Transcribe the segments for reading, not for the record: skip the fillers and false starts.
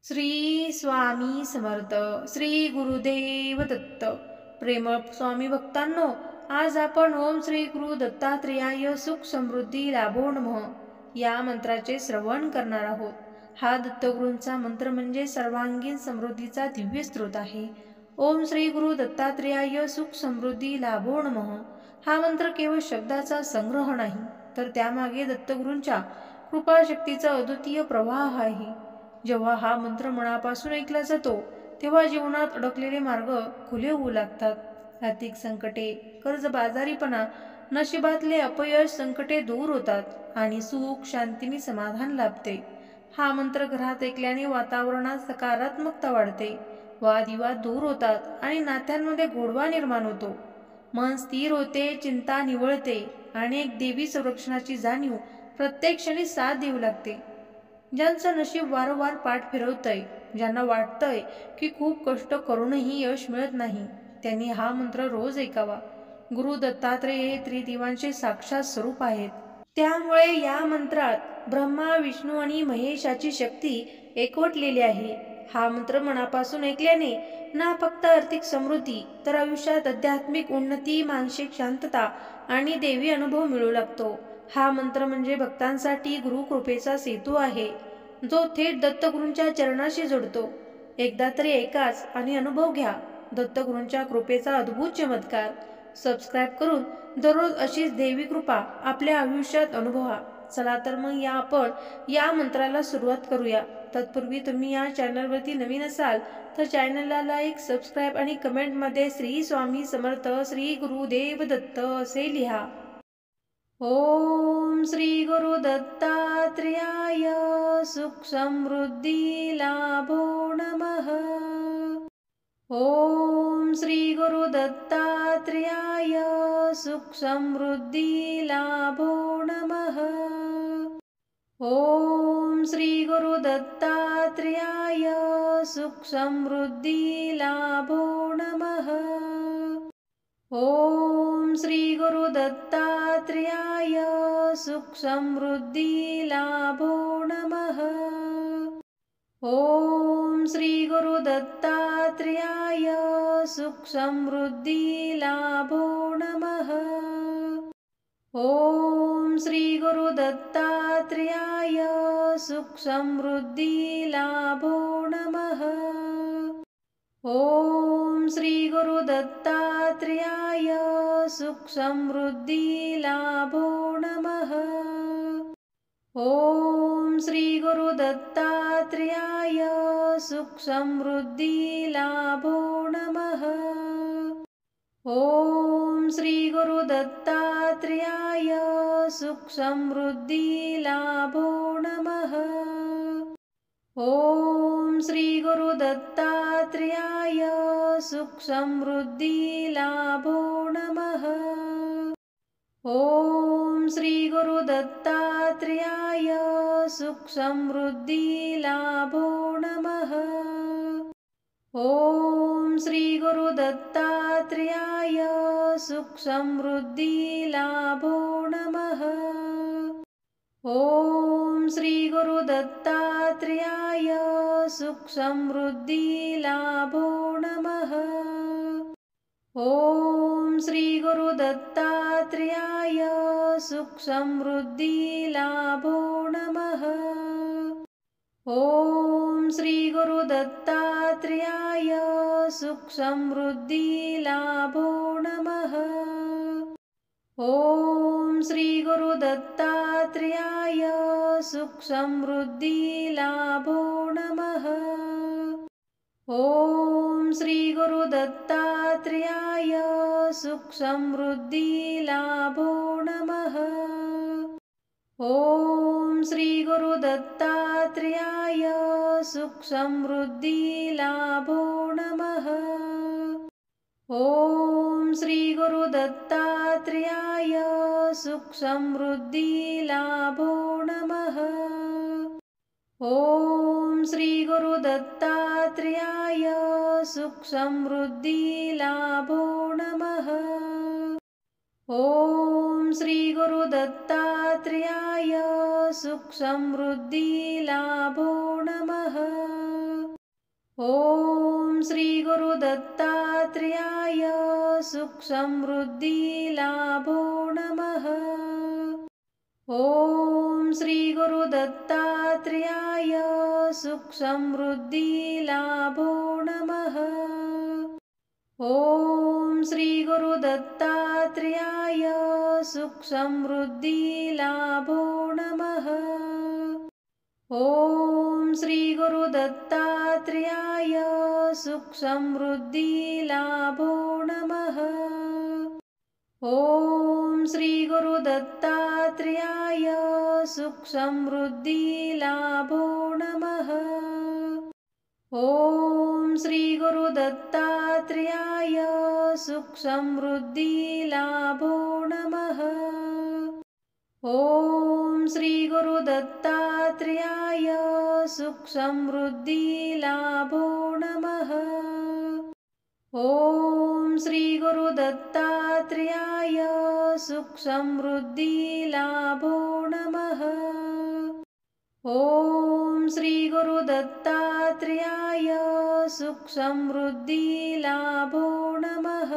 श्री स्वामी समर्थ. श्री गुरुदेव दत्त. प्रेमळ स्वामी भक्तांनो, आज आपण ओम श्री गुरु दत्तात्रेयाय सुख समृद्धी लाभो नमः या मंत्राचे श्रवण करणार आहोत. हा दत्तगुरूंचा मंत्र म्हणजे सर्वांगीण समृद्धीचा दिव्य स्रोत आहे. ओम श्री गुरु दत्तात्रेयाय सुख समृद्धी लाभो नमः हा मंत्र केवळ शब्दाचा संग्रह नाही, तर त्यामागे दत्तगुरूंच्या कृपाशक्तीचा अद्वितीय प्रवाह आहे. जेव्हा हा मंत्र मनापासून ऐकला जातो, तेव्हा जीवनात अडकलेले मार्ग खुले होऊ लागतात. आर्थिक संकटे, कर्जबाजारीपणा, नशिबातले अपयश संकटे दूर होतात आणि सुख, शांतीने समाधान लाभते. हा मंत्र घरात ऐकल्याने वातावरणात सकारात्मकता वाढते, वादविवाद दूर होतात आणि नात्यांमध्ये गोडवा निर्माण होतो. मन स्थिर होते, चिंता निवळते आणि एक देवी संरक्षणाची जाणीव प्रत्येक क्षणी साथ देऊ लागते. ज्यांचं नशीब वारंवार पाठ फिरवतंय, ज्यांना वाटतंय की खूप कष्ट करूनही यश मिळत नाही, त्यांनी हा मंत्र रोज ऐकावा. गुरु दत्तात्रेय हे त्रिदेवांचे साक्षात स्वरूप आहेत. त्यामुळे या मंत्रात ब्रह्मा, विष्णू आणि महेशाची शक्ती एकवटलेली आहे. हा मंत्र मनापासून ऐकल्याने ना फक्त आर्थिक समृद्धी, तर आयुष्यात आध्यात्मिक उन्नती, मानसिक शांतता आणि देवी अनुभव मिळू लागतो. हा मंत्र म्हणजे भक्तांसाठी गुरुकृपेचा सेतू आहे, जो थेट दत्तगुरूंच्या चरणाशी जोडतो. एकदा तरी ऐकाच आणि अनुभव घ्या दत्तगुरूंच्या कृपेचा अद्भुत चमत्कार. सबस्क्राईब करून दररोज अशीच देवी कृपा आपल्या आयुष्यात अनुभवा. चला तर मग आपण या मंत्राला सुरुवात करूया. तत्पूर्वी तुम्ही या चॅनलवरती नवीन असाल तर चॅनलला लाईक, सबस्क्राईब आणि कमेंटमध्ये श्री स्वामी समर्थ, श्री गुरुदेव दत्त असे लिहा. ओम श्री गुरु दत्तात्रेयाय सुख समृद्धी लाभो नमः. ओम श्री गुरु दत्तात्रेयाय सुख समृद्धी लाभो नमः. ओम श्री गुरु दत्तात्रेयाय सुख समृद्धी लाभो नमः. ओम श्री गुरु दत्तात्रेयाय सुख समृद्धी लाभो नमः. ओम श्री गुरु दत्तात्रेयाय सुख समृद्धी लाभो नमः. ओम श्री गुरु दत्तात्रेयाय सुख समृद्धी लाभो नमः. ओम श्री गुरु दत्तात्रेयाय सुख समृद्धी लाभो नमः. ओम श्री गुरु दत्तात्रेयाय सुख समृद्धी लाभो नमः. ओम श्री गुरु दत्तात्रेयाय सुख समृद्धी लाभो नमः. ओम श्री गुरु दत्तात्रेयाय सुख समृद्धी लाभो नमः. ओम श्री गुरु दत्तात्रेयाय सुख समृद्धी लाभो नमः. ओम श्री गुरु दत्तात्रेयाय सुख समृद्धी लाभो नमः. ओम श्री गुरु दत्तात्रेयाय सुख समृद्धी लाभो नमः. ओम श्री गुरु दत्तात्रेयाय सुख समृद्धी लाभो नमः. ओम श्री गुरु दत्तात्रेयाय सुख समृद्धी लाभो नमः. ओम श्री गुरु दत्तात्रेयाय सुख समृद्धी लाभो नमः. ओम श्री गुरु दत्तात्रेयाय सुख समृद्धी लाभो नमः. ओम श्री गुरु दत्तात्रेयाय सुख समृद्धी लाभो नमः. ओम श्री गुरु दत्तात्रेयाय सुख समृद्धी लाभो नमः. ओम श्री गुरु दत्तात्रेयाय सुख समृद्धी लाभो नमः. ओम श्री गुरु दत्तात्रेयाय सुख समृद्धी लाभो नमः. दत्तात्रेयाय सुखसमृद्धिलाभो नमः। ॐ श्री गुरु दत्तात्रेयाय सुखसमृद्धिलाभो नमः। ॐ श्री गुरु दत्तात्रेयाय सुखसमृद्धिलाभो नमः। ॐ श्री गुरु दत्तात्रेयाय सुखसमृद्धिलाभो नमः। ॐ श्री गुरु दत्तात्रेयाय सुखसमृद्धिलाभो नमः। ॐ श्री गुरु दत्तात्रेयाय सुखसमृद्धिलाभो नमः। ॐ श्री गुरु दत्तात्रेयाय सुखसमृद्धिलाभो नमः। ॐ श्री गुरु दत्तात्रेयाय सुखसमृद्धिलाभो नमः। ॐ श्री गुरु दत्तात्रेयाय सुखसमृद्धिलाभो नमः।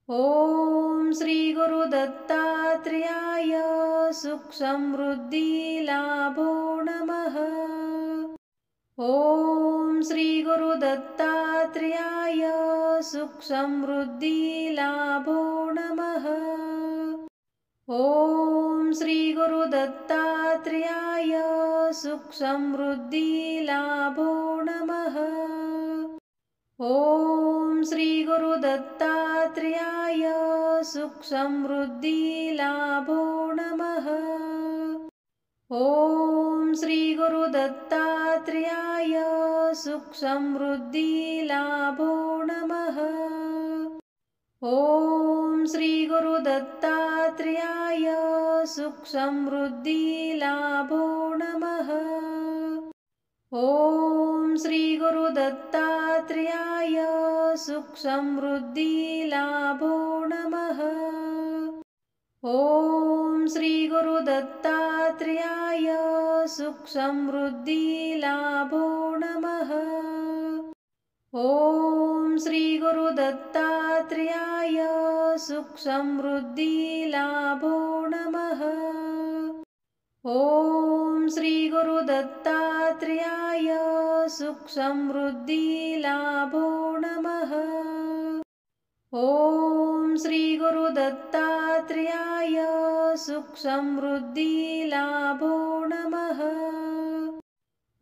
ॐ श्री गुरु दत्तात्रेयाय सुखसमृद्धिलाभो नमः। ॐ श्री गुरु दत्तात्रेयाय सुखसमृद्धिलाभो नमः। ॐ श्री गुरु दत्तात्रेयाय सुखसमृद्धिलाभो नमः। ॐ श्री गुरु दत्तात्रेयाय सुखसमृद्धिलाभो नमः। ॐ श्री गुरु दत्तात्रेयाय सुखसमृद्धिलाभो नमः। ॐ श्री गुरु दत्तात्रेयाय सुखसमृद्धिलाभो नमः। ॐ श्री गुरु दत्तात्रेयाय सुखसमृद्धिलाभो नमः। ॐ श्री गुरु दत्तात्रेयाय सुखसमृद्धिलाभो नमः। ॐ श्री गुरु दत्तात्रेयाय सुखसमृद्धिलाभो नमः। ॐ श्री गुरु दत्तात्रेयाय सुखसमृद्धिलाभो नमः। ॐ श्री गुरु दत्तात्रेयाय सुखसमृद्धिलाभो नमः।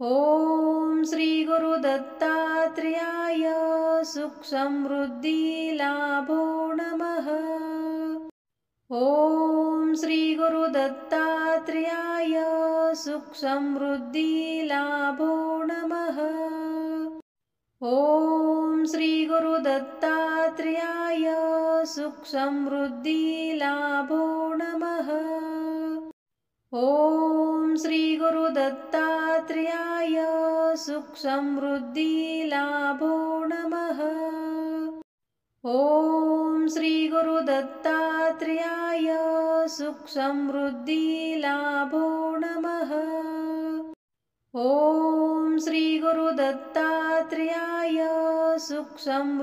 ॐ श्री गुरु दत्तात्रेयाय सुखसमृद्धिलाभो नमः। ॐ श्री गुरु दत्तात्रेयाय सुखसमृद्धिलाभो नमः। ॐ श्री गुरु दत्तात्रेयाय सुखसमृद्धिलाभो नमः। ॐ श्री गुरु दत्तात्रेयाय सुखसमृद्धिलाभो नमः। ॐ श्री गुरु दत्तात्रेयाय सुखसमृद्धिलाभो नमः। ॐ श्री गुरु दत्तात्रेयाय सुखसमृद्धिलाभो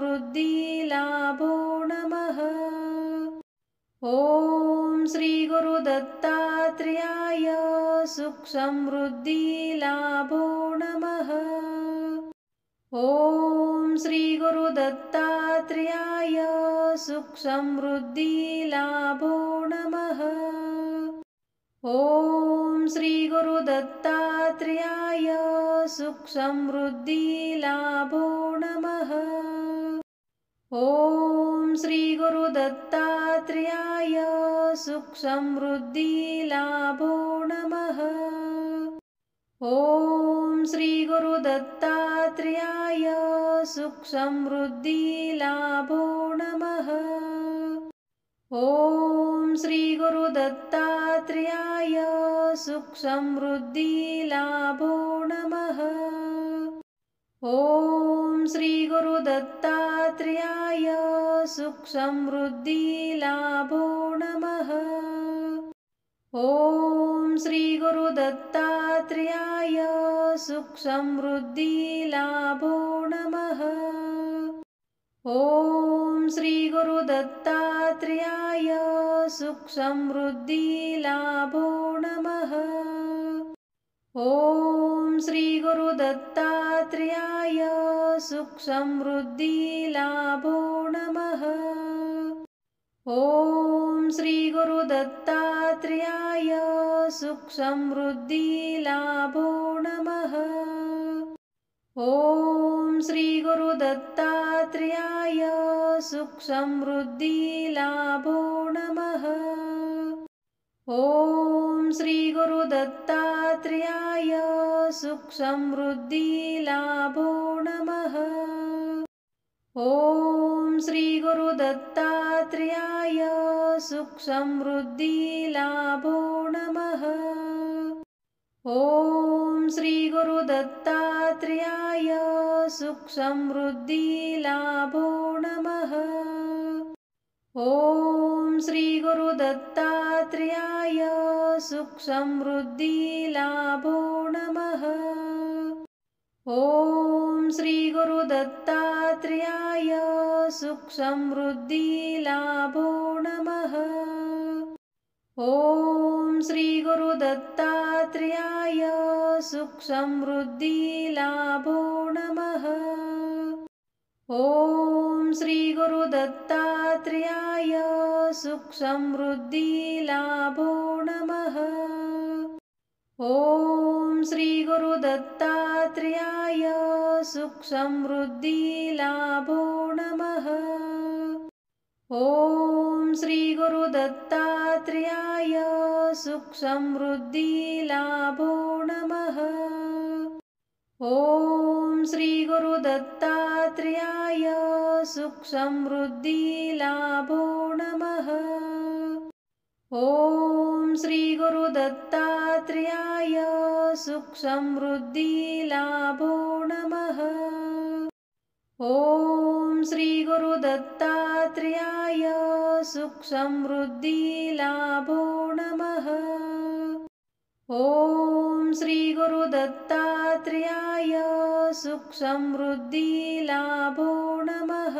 नमः। ॐ श्री गुरु दत्तात्रेयाय सुखसमृद्धिलाभो नमः। ॐ श्री गुरु दत्तात्रेयाय सुखसमृद्धिलाभो नमः। ॐ श्री गुरु दत्तात्रेयाय सुखसमृद्धिलाभो नमः। ॐ श्री गुरु दत्तात्रेयाय सुखसमृद्धिलाभो नमः। ॐ श्री गुरु दत्तात्रेयाय सुखसमृद्धिलाभो नमः। ॐ श्री गुरु दत्तात्रेयाय सुखसमृद्धिलाभो नमः। ॐ श्री गुरु दत्तात्रेयाय सुखसमृद्धिलाभो नमः। ॐ श्री गुरु दत्तात्रेयाय सुखसमृद्धिलाभो नमः। ॐ श्री गुरु दत्तात्रेयाय सुख समृद्धि लाभो नमः। ॐ श्री गुरु दत्तात्रेयाय सुख समृद्धि लाभो नमः। ॐ श्री गुरु दत्तात्रेयाय सुख समृद्धि लाभो नमः। ॐ श्री गुरु दत्तात्रेयाय सुख समृद्धि लाभो नमः। ॐ श्री गुरु दत्तात्रेयाय सुख समृद्धि लाभो नमः। ॐ श्री गुरु दत्तात्रेयाय सुख समृद्धि लाभो नमः। ॐ श्री गुरु दत्तात्रेयाय सुख समृद्धि लाभो नमः। ॐ श्री गुरु दत्तात्रेयाय सुख समृद्धि लाभो नमः। ॐ श्री गुरु दत्तात्रेयाय सुख समृद्धि लाभो नमः। ॐ श्री गुरु दत्तात्रेयाय सुख समृद्धि लाभो नमः। ॐ श्री गुरु दत्तात्रेयाय सुख समृद्धि लाभो नमः। ॐ श्री गुरु दत्तात्रेयाय सुख समृद्धि लाभो नमः। ॐ श्री गुरु दत्तात्रेयाय सुख समृद्धि लाभो नमः। ॐ श्री गुरु दत्तात्रेयाय सुख समृद्धि लाभो नमः। ॐ श्री गुरु दत्तात्रेयाय सुख समृद्धि लाभो नमः। ॐ श्री गुरु दत्तात्रेयाय सुख समृद्धि लाभो नमः। ॐ श्री गुरु दत्तात्रेयाय सुख समृद्धि लाभो नमः।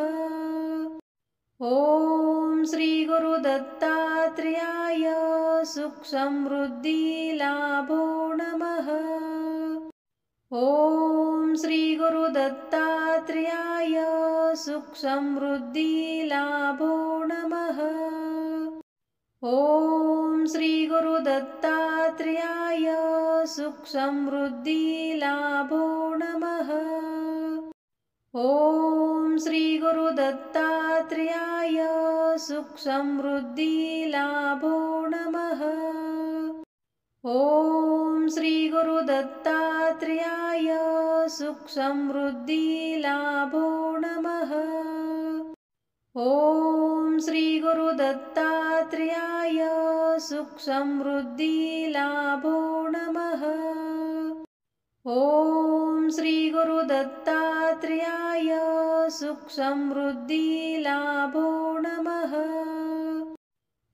ॐ श्री गुरु दत्तात्रेयाय सुख समृद्धि लाभो नमः। ॐ श्री गुरु दत्तात्रेयाय सुख समृद्धि लाभो नमः। ॐ श्री गुरु दत्तात्रेयाय सुख समृद्धि लाभो नमः। ॐ श्री गुरु दत्तात्रेयाय सुख समृद्धि लाभो नमः। ॐ श्री गुरु दत्तात्रेयाय सुख समृद्धि लाभो नमः। ॐ श्री गुरु दत्तात्रेयाय सुख समृद्धि लाभो नमः। ॐ श्री गुरु दत्तात्रेयाय सुख समृद्धि लाभो नमः।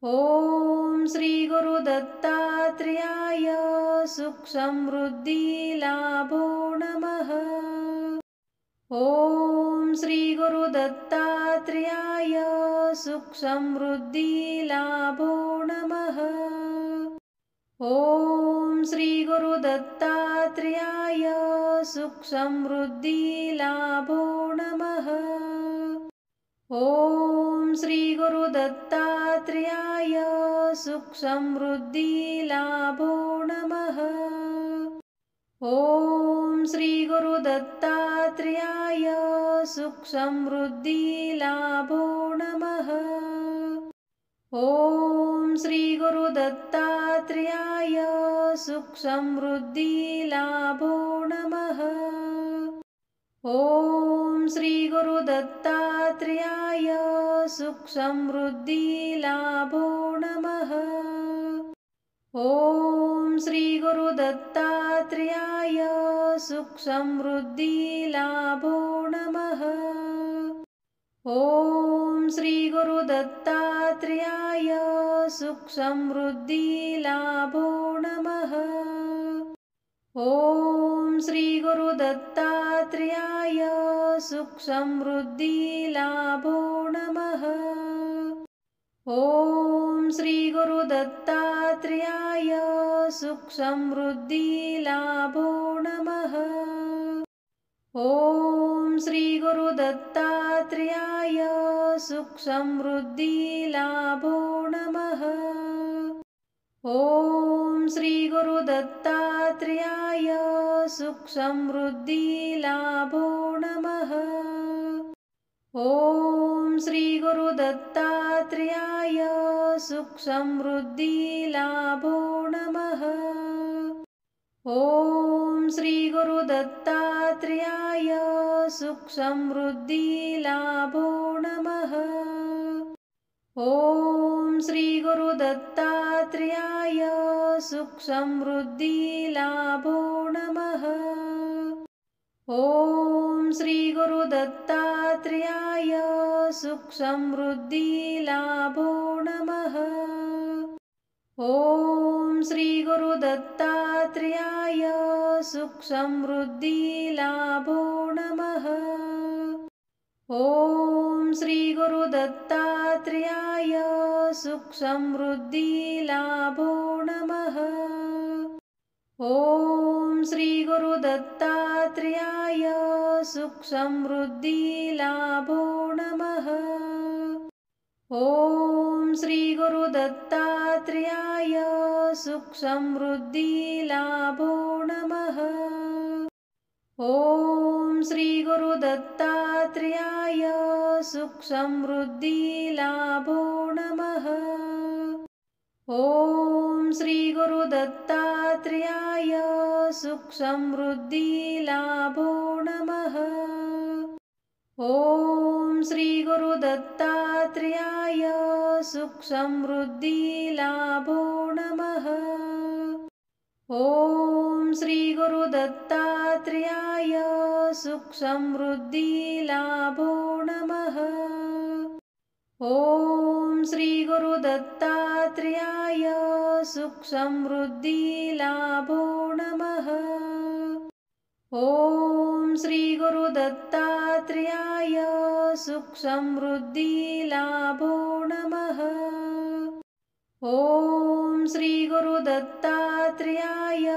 ॐ श्री गुरु दत्तात्रेयाय सुख समृद्धि लाभो नमः। ॐ श्री गुरु दत्तात्रेयाय सुख समृद्धि लाभो नमः। ॐ श्री गुरु दत्तात्रेयाय सुख समृद्धि लाभो नमः। ॐ श्री गुरु दत्तात्रेयाय सुख समृद्धि लाभो नमः। ॐ श्री गुरु दत्तात्रेयाय सुख समृद्धि लाभो नमः। ॐ श्री गुरु दत्तात्रेयाय सुख समृद्धि लाभो नमः। ॐ श्री गुरु दत्तात्रेयाय सुख समृद्धि लाभो नमः। ॐ श्री गुरु दत्तात्रेयाय सुख समृद्धि लाभो नमः। ॐ श्री गुरु दत्तात्रेयाय सुख समृद्धि लाभो नमः। ॐ श्री गुरु दत्तात्रेयाय सुख समृद्धि लाभो नमः। ॐ श्री गुरु दत्तात्रेयाय सुख समृद्धि लाभो नमः। ॐ श्री गुरु दत्तात्रेयाय सुख समृद्धि लाभो नमः। ॐ श्री गुरु दत्तात्रेयाय सुख समृद्धि लाभो नमः। ॐ श्री गुरु दत्तात्रेयाय सुख समृद्धि लाभो नमः। ॐ श्री गुरु दत्तात्रेयाय सुख समृद्धि लाभो नमः। ॐ श्री गुरु दत्तात्रेयाय सुख समृद्धि लाभो नमः। ॐ श्री गुरु दत्तात्रेयाय सुख समृद्धि लाभो नमः। ॐ श्री गुरु दत्तात्रेयाय सुख समृद्धि लाभो नमः। ॐ श्री गुरु दत्तात्रेयाय सुख समृद्धि लाभो नमः। ॐ श्री गुरु दत्तात्रेयाय सुख समृद्धि लाभो नमः। ॐ श्री गुरु दत्तात्रेयाय सुख समृद्धि लाभो नमः। ॐ श्री गुरु दत्तात्रेयाय सुख समृद्धि लाभो नमः। ॐ श्री गुरु दत्तात्रेयाय सुख समृद्धि लाभो नमः। ॐ श्री गुरु दत्तात्रेयाय सुख समृद्धि लाभो नमः। ॐ श्री गुरु दत्तात्रेयाय सुख समृद्धि लाभो नमः। ॐ श्री गुरु दत्तात्रेयाय सुख समृद्धि लाभो नमः। ॐ श्री गुरु दत्तात्रेयाय सुख समृद्धि लाभो नमः। ॐ श्री गुरु दत्तात्रेयाय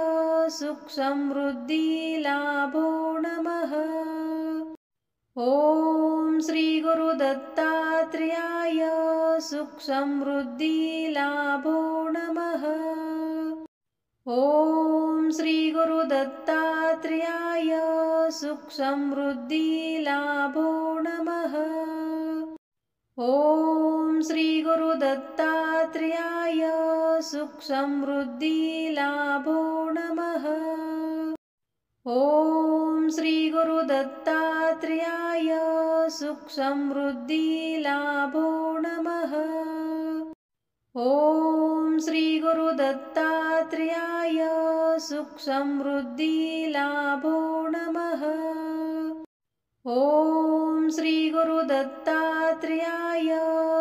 सुख समृद्धि लाभो नमः। ॐ श्री गुरु दत्तात्रेयाय सुख समृद्धि लाभो नमः। ॐ श्री गुरु दत्तात्रेयाय सुख समृद्धि लाभो नमः। ॐ श्री गुरु दत्तात्रेयाय सुख समृद्धि लाभो नमः। ॐ श्री गुरु दत्तात्रेयाय सुख समृद्धि लाभो नमः। ॐ श्री गुरु दत्तात्रेयाय सुख समृद्धि लाभो नमः। ॐ श्री गुरु दत्तात्रेयाय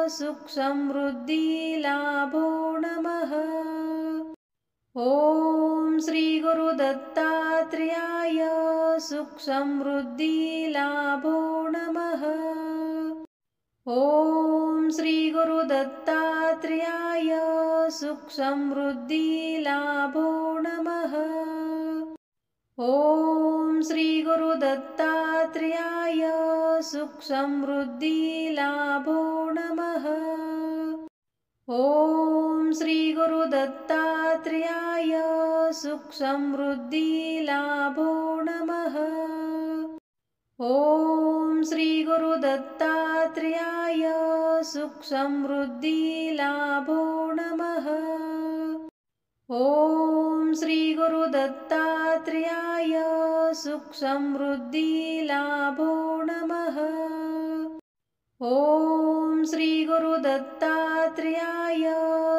सुख समृद्धि लाभो नमः। ॐ श्री गुरु दत्तात्रेयाय सुख समृद्धि लाभो नमः। ॐ श्री गुरु दत्तात्रेयाय सुख समृद्धि लाभो नमः। ॐ श्री गुरु दत्तात्रेयाय सुख समृद्धि लाभो नमः। ॐ श्री गुरु दत्तात्रेयाय सुख समृद्धि लाभो नमः। ॐ श्री गुरु दत्तात्रेयाय सुख समृद्धि लाभो नमः। ॐ श्री गुरु दत्तात्रेयाय सुख समृद्धि लाभो नमः। ॐ श्री गुरु दत्तात्रेयाय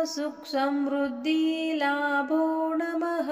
सुख समृद्धि लाभो नमः।